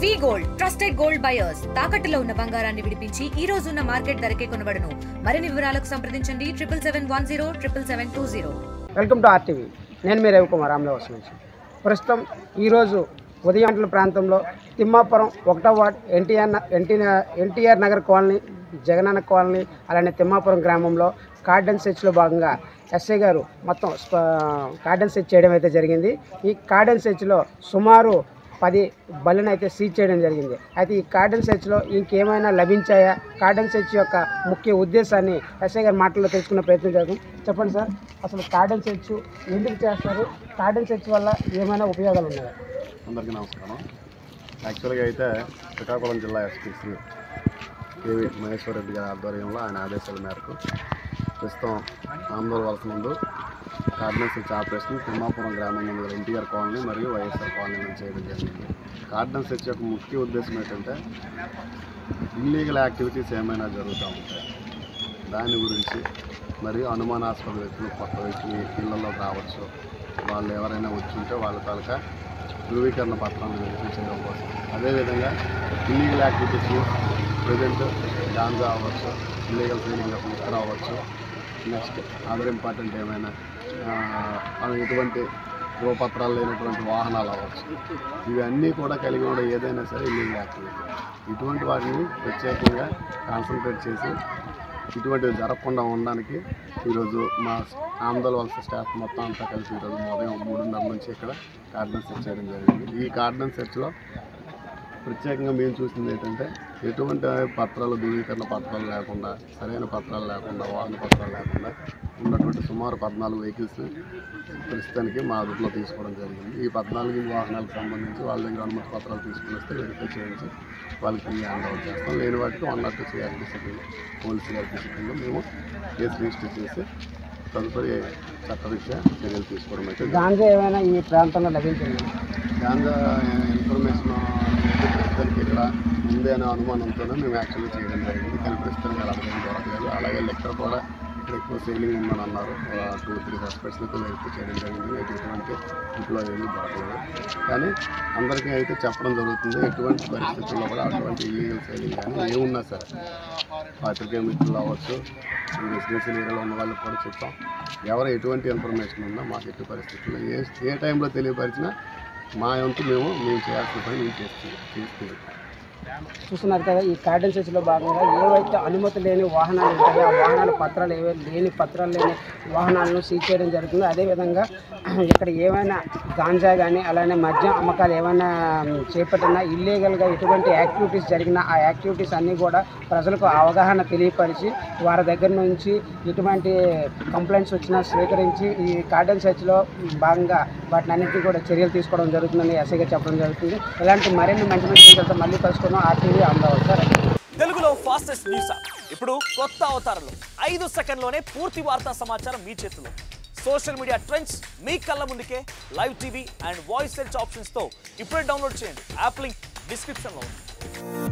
వి gold trusted gold buyers తాకట్టులో ఉన్న బంగారాన్ని విడిపించి ఈ రోజు ఉన్న మార్కెట్ ధరకే కొనబడును. మరిన్ని వివరాలకు సంప్రదించండి 77107720. Welcome to RTV. నేను మీ రవికుమార్ రామలవాస్ నుంచి. ప్రస్తుతం ఈరోజు ఉదయం గంటల ప్రాంతంలో తిమ్మాపురం 1వ ward NTR Nagar colony, Jagananna colony, అలానే తిమ్మాపురం గ్రామంలో కార్డన్ సెర్చ్లో భాగంగా ఎస్ఐ గారు మొత్తం కార్డన్ సెర్చ్ చేయడం అయితే జరిగింది. ఈ కార్డన్ సెర్చ్లో సుమారు 10 బళ్ళను అయితే సీజ్ చేయడం జరిగింది. అయితే ఈ కార్డన్ సెర్చ్లో ఇంకేమైనా లభించాయా, కార్డన్ సెర్చ్ యొక్క ముఖ్య ఉద్దేశాన్ని ఎస్ఐ గారి మాటల్లో తెలుసుకునే ప్రయత్నం చేద్దాం. చెప్పండి సార్, అసలు కార్డన్ సెర్చ్ ఎందుకు చేస్తారు, కార్డన్ సెర్చ్ వల్ల ఏమైనా ఉపయోగాలు ఉన్నాయా? అందరికీ నమస్కారం. యాక్చువల్గా అయితే శ్రీకాకుళం జిల్లా ఎస్పీ శ్రీ కేవీ మహేశ్వర్ రెడ్డి గారి ఆధ్వర్యంలో ఆయన ఆదేశాల మేరకు ప్రస్తుతం ఆందోళన వలస ముందు కార్డన్ సెర్చ్ ఆపరేషన్ తిమ్మాపురం గ్రామం ముందు ఎన్టీఆర్ కాలనీ మరియు వైఎస్ఆర్ కాలనీ నుంచి చేయడం జరిగింది. కార్డన్ సెర్చ్ యొక్క ముఖ్య ఉద్దేశం ఏంటంటే ఇల్లీగల్ యాక్టివిటీస్ ఏమైనా జరుగుతూ ఉంటాయి, దాని గురించి మరియు అనుమానాస్పద వ్యక్తులు కొత్త వ్యక్తులు ఇళ్లలో రావచ్చు, వాళ్ళు ఎవరైనా వచ్చి ఉంటే వాళ్ళ తాలూకా ధృవీకరణ పత్రాలను వెరిఫై చేయడం కోసం. అదేవిధంగా ఇల్లీగల్ యాక్టివిటీస్ ప్రజెంట్ గాంజా అవ్వచ్చు, ఇల్లీగల్ సేలింగ్ ఆఫ్ లిక్కర్ అవ్వచ్చు, నెక్స్ట్ అదర్ ఇంపార్టెంట్ ఏమైనా ఎటువంటి ధృవపత్రాలు లేనటువంటి వాహనాలు అవ్వచ్చు, ఇవన్నీ కూడా కలిగి ఉండే ఏదైనా సరే ఇల్లీగల్ యాక్టివిటీ. ఇటువంటి వాటిని ప్రత్యేకంగా కాన్సన్ట్రేట్ చేసి ఇటువంటివి జరగకుండా ఉండడానికి ఈరోజు మా ఆందోళన వలస స్టాఫ్ మొత్తం అంతా కలిసి ఈరోజు ఉదయం 3:30 నుంచి ఇక్కడ కార్డన్ సెర్చ్ చేయడం జరిగింది. ఈ కార్డన్ సెర్చ్లో ప్రత్యేకంగా మేము చూసింది ఏంటంటే ఎటువంటి పత్రాలు, ధృవీకరణ పత్రాలు లేకుండా, సరైన పత్రాలు లేకుండా, వాహన పత్రాలు లేకుండా ఉన్నటువంటి సుమారు 14 వెహికల్స్ని ప్రస్తుతానికి మా అదుపులో తీసుకోవడం జరిగింది. ఈ 14 వాహనాలకు సంబంధించి వాళ్ళ దగ్గర అనుమతి పత్రాలు తీసుకుని వస్తే వెరిఫై చేయించి వాళ్ళకి హ్యాండ్ ఓవర్ చేస్తాం. లేని వాటికి 102 CRPC కింద, పోలీస్ CRPC కింద మేము కేసు రిజిస్టర్ చేసి తదుపరి చట్టరీత్యా చర్యలు తీసుకోవడం అయితే. గాంజా ఏమైనా ఈ ప్రాంతంలో లభించింది? గాంజా ఇన్ఫర్మేషన్ ప్రస్తుతానికి ఇక్కడ ఉంది అనే అనుమానంతోనే మేము యాక్చువల్గా చేయడం జరిగింది. కానీ ప్రస్తుతానికి అలాగే దొరకలేదు. అలాగే లెక్కర్ కూడా ఇక్కడ ఎక్కువ సేలింగ్ ఉందని అన్నారు. 2-3 సస్పెక్ట్స్తో వెరిఫై చేయడం జరిగింది. ఎటువంటి ఇంట్లో ఏమీ దొరకలేదు. కానీ అందరికీ అయితే చెప్పడం జరుగుతుంది, ఎటువంటి పరిస్థితుల్లో కూడా అటువంటి ఇల్లీగల్ సేలింగ్ కానీ ఏమున్నా సరే పాత్రికేయ మిత్రులు అవ్వచ్చు, రెసిడెన్షియల్ ఏరియాలో ఉన్న వాళ్ళకి కూడా చెప్తాం. ఎవరు ఎటువంటి ఇన్ఫర్మేషన్ ఉన్నా మాకు ఎట్టి పరిస్థితుల్లో ఏ టైంలో తెలియపరిచినా మా వంతు మేము చేయాల్సిన పని మేము చేస్తున్నాం. చూస్తున్నారు కదా, ఈ కార్డన్ సెర్చ్లో భాగంగా ఏవైతే అనుమతి లేని వాహనాలు ఉంటాయో ఆ వాహనాల పత్రాలు లేని వాహనాలను సీజ్ చేయడం జరుగుతుంది. అదేవిధంగా ఇక్కడ ఏమైనా గాంజా కానీ అలానే మద్యం అమ్మకాలు ఏమైనా చేపట్టినా, ఇల్లీగల్గా ఎటువంటి యాక్టివిటీస్ జరిగినా ఆ యాక్టివిటీస్ అన్నీ కూడా ప్రజలకు అవగాహన తెలియపరిచి వారి దగ్గర నుంచి ఎటువంటి కంప్లైంట్స్ వచ్చినా స్వీకరించి ఈ కార్డన్ సెర్చ్లో భాగంగా వాటిని అన్నింటినీ కూడా చర్యలు తీసుకోవడం జరుగుతుందని ఎస్ఐగా చెప్పడం జరుగుతుంది. ఇలాంటి మరిన్ని మంచి విషయాలతో మళ్ళీ కలుసుకున్నాం. RTV Amaravati sir. తెలుగులో ఫాస్టెస్ట్ న్యూస్ ఇప్పుడు కొత్త అవతారంలో 5 సెకండ్లోనే పూర్తి వార్తా సమాచారం మీ చేతిలో. సోషల్ మీడియా ట్రెండ్స్ మీ కళ్ళ ముందుకే live TV and voice search ఆప్షన్స్తో ఇప్పుడే డౌన్లోడ్ చేయండి. యాప్ లింక్ డిస్క్రిప్షన్లో ఉంది.